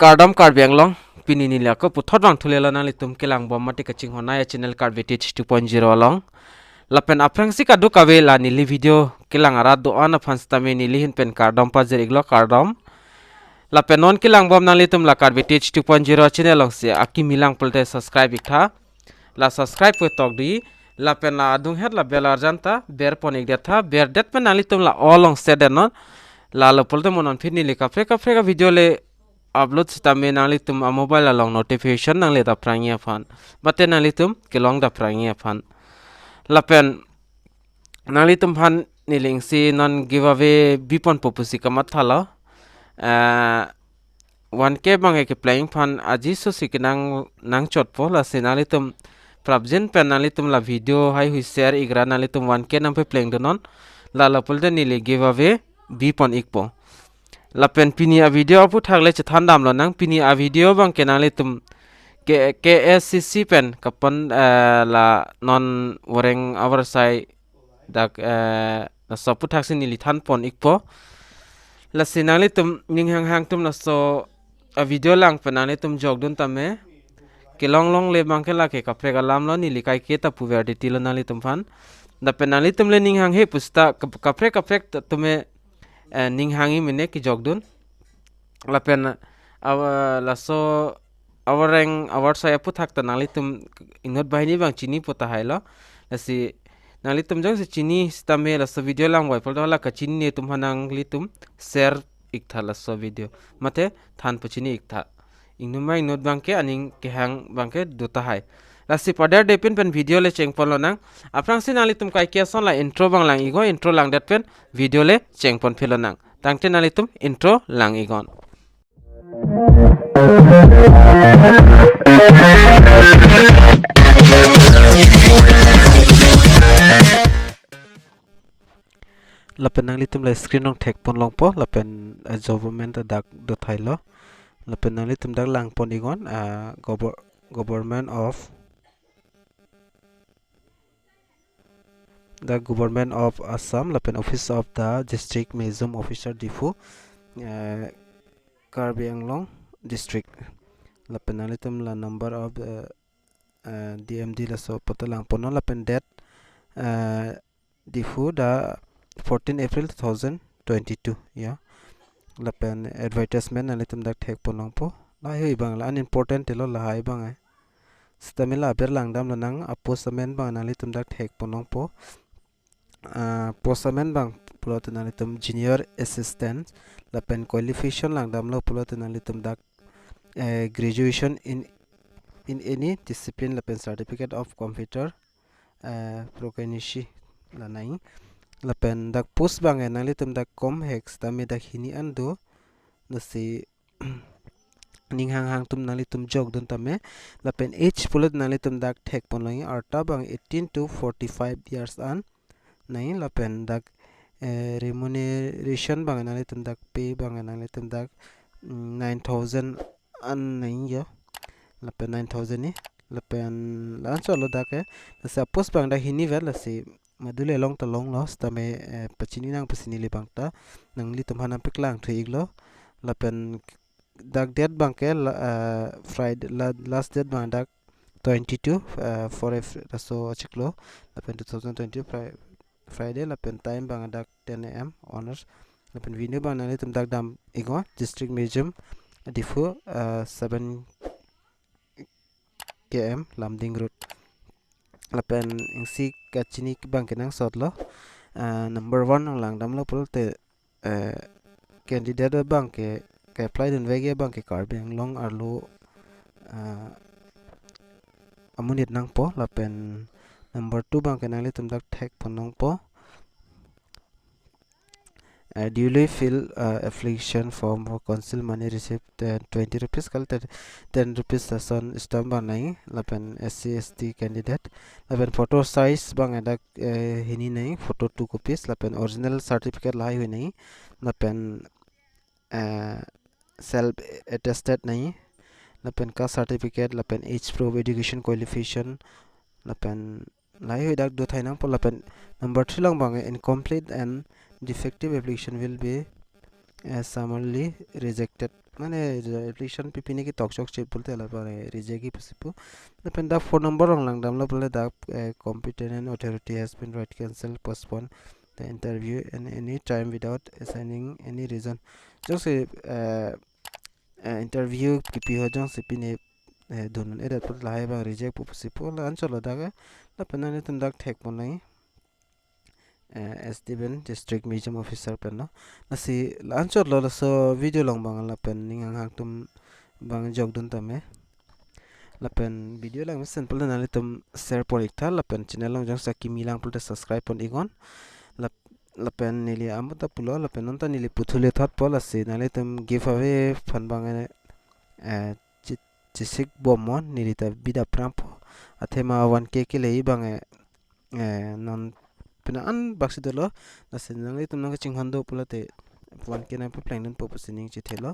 Kardom Karbi Anglong pini nila ko puthot bang thulela na litum kelang bom mati kaching hona ya channel Karbi 2.0 along lapen aprang si kadu kawe la nili video kelang arat do ana fanstame nili hin pen Kardom pajer iglo Kardom lapen non kelang bom na litum la Karbi 2.0 channel long se aki milang pulte subscribe ikha la subscribe pe tok di lapen la adung het la bel arjanta ber ponik detha ber det pen na litum la olong sedenon la lo pulte monon fin nili ka video le upload stame nali tum a mobile along notification nang le da prangia fan bate nali tum kelong da prangia fan lapen nali tum fan niling si non giveaway bipon popusi kamat thala 1k bang ke playing fan aji so sikinang nang chotpo la sinali tum prabjen pen nali tum la video hai hui share igra nali tum 1k nang pe playing donon la lapul de nili giveaway bipon ikpo lapen pini a video APHUTHAK le chathan dam lo nang pini a video bang kenale tum KAAC pen kapan la non VORENG AWARSAI dak na so APHUTHAK sin nili than pon ikpo la sinali tum ning hang tum la so a video lang penale tum jog dun tame ke long le bang ke la ke kapre galam lo nili kai ke ta puverti tilo nali tum fan da penali tum le ning hang he pusta kapre tume ning hangi mine ki jogdun lapen laso awareng AWARSAI APHUTHAK ta nalitum inot bahini bang chini pota hailo lasi nalitum jang se chini stame laso video lang wai pol la ka chini tum hanang litum share iktha laso video mate than puchini iktha inuma inot bang ke aning ke hang bang ke dota hai lasi pada depin pen video le cheng pon lo nang aprang sin nalitum kai ke son la intro bang lang igo intro lang dat pen video le cheng pon philo nang tangte nalitum intro lang igon lapen nalitum la screen ong thek pon long po lapen government dak do thailo lapen nalitum dak lang pon igon government of the Government of Assam lapen Office of the District Museum Officer Difu Karbi Anglong District lapen nalitum la number of DMD la so patalang pono lapen date Difu da 14 April 2022 ya lapen advertisement nalitum dak thek ponong po la hi bang la unimportant telo la hai bang ai stamila ber langdam la nang aposamen bang nalitum dak thek ponong po posamen bang pulot nalitum junior assistant lapen qualification langdam lo pulot nalitum dak graduation in any discipline lapen certificate of computer proficiency la nai lapen dak post bang nalitum dak com hex tami dak hini ando nasi ning hang tum nalitum jog dun tame lapen age pulot nalitum dak thek ponlai arta bang 18 to 45 years an nai lapen dak remuneration bang nalitum dak pay bang nalitum dak 9000 an nai ya lapen 9000 ni lapen lan solo dak suppose bang dak hini vel si madule long ta long los tame pachini nang pasini le bang ta nang litum hanam PAKLANG thiglo lapen dak date bang ke Friday last date bang dak 22 for so chiklo lapen 2020 Friday lapen time bang dak 10 am honors lapen venue bang nalitum dak dam igo district museum Difu 7 km Lamding road lapen ingsi kachini bang kenang sotlo number 1 ang langdam lo pulte candidate bang ke apply den vege bang ke Karbi Anglong arlo amunit nang po lapen number 2 bang ke nalitum dak thek ponong po duly fill application form for council money received 20 rupees kal 10 rupees son stamp bang nai lapen SC ST candidate lapen photo size bang dak hini nai photo 2 copies lapen original certificate lai hui nai lapen self attested nai lapen ka certificate lapen age proof education qualification lapen lai hui dak do thainang po lapen number 3 lang bang incomplete and defective application will be summarily rejected mane application ppini ki tok chok chip bolte la pare reject ki pasipu lapen da phone number ong lang dam la pole da competent and authority has been right cancel postpone the interview and any time without assigning any reason just interview kipi ho jong sipini donun edat put la hai bang reject pu pasipu la ancholo da ga lapen ani tum dak thek pon lai as Steven district museum officer pen no nasi lanchor lo so video long bang la pen ning hang tum bang jog dun tame la pen video lang simple na li tum share por ikta la pen channel long jang sakimi lang pul subscribe pon igon la la pen nili amuta pulo la pen nonta nili puthule thot pol ase na li tum give away fan bang chisik bomon nili ta bida pramp athema 1k ke lei bang non penaan baksi dolo nasi nangai tum nang ching hando pulate 1k na plan nan po posining chi thelo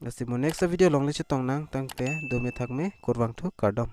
nasi mo next video long le chi tong nang tang te do me thak me korwang thu kardom